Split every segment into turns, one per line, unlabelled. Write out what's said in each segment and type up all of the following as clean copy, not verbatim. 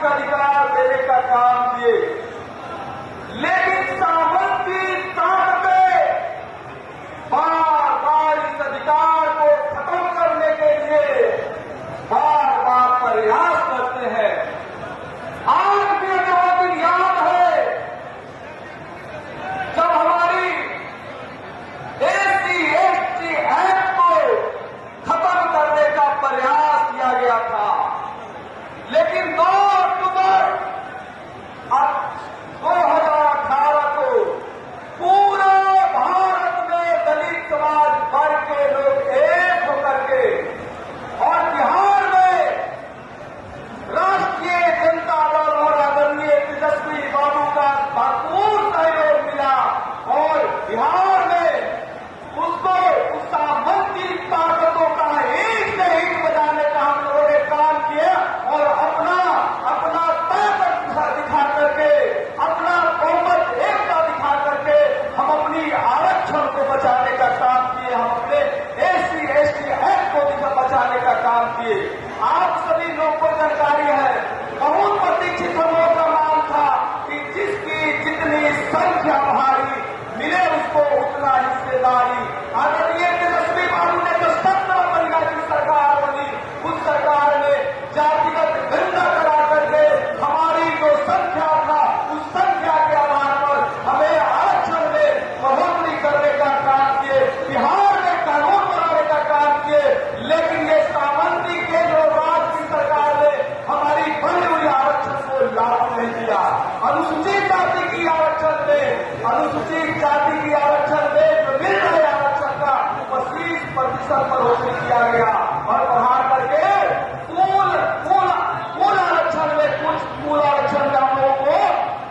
नागरिक अधिकार देने का काम किए, लेकिन सामंती ताकतें बार बार इस अधिकार को खत्म करने के लिए बार बार प्रयास करते हैं। आज भी वो दिन याद है जब हमारी एससी एसटी एक्ट को खत्म करने का प्रयास किया गया था, लेकिन 2 अक्टूबर 2018 को पूरे भारत में दलित समाज वर्ग के लोग एक होकर के और बिहार में राष्ट्रीय जनता दल और आदरणीय तेजस्वी बाबू का भरपूर सहयोग मिला और बिहार में उसको उस सामंती ताकतों का एक से एक बजाने का हम लोगों ने काम किया और अपना ताकत दिखा करके, अपना बहुमत एकता दिखा करके हम अपनी आरक्षण को बचाने का काम किए, हम अपने एससी एसटी एक्ट को बचाने का काम किए। आप सभी लोग को जानकारी है, बहुत प्रतीक्षित हम लोग का मांग था कि जिसकी जितनी संख्या भारी मिले उसको उतना हिस्सेदारी। आदरणीय तेजस्वी बाबू ने जो 17 महीना की सरकार बनी, उस सरकार में जातिगत गणना करा करके हमारी जो संख्या था उस संख्या के आधार पर हमें आरक्षण में बढ़ोतरी करने का काम किए, बिहार में कानून बनाने का काम किए, लेकिन ये सामंती के जो राज की सरकार ने हमारी बनी हुई आरक्षण को लागू नहीं किया। अनुसूचित जाति की आरक्षण में, अनुसूचित जाति की आरक्षण में जो मिल रहे आरक्षण का 25% बढ़ोतरी किया गया और बढ़ा करके कुल आरक्षण में कुल आरक्षण में हम लोगों को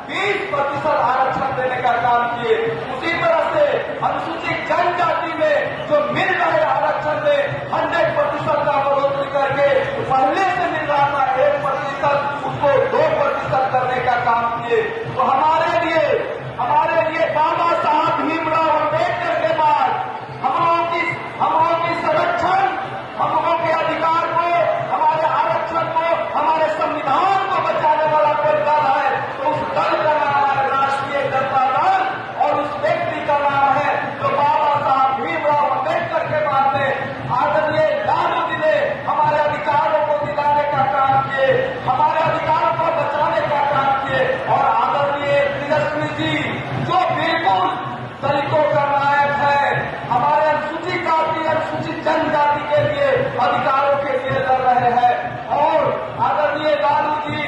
20% आरक्षण देने का काम किए। उसी तरह से अनुसूचित जनजाति में जो मिल रहे आरक्षण में 100% का बढ़ोतरी करके पहले से मिल रहा था 1%, उसको 2% करने का काम किए। तो हमारे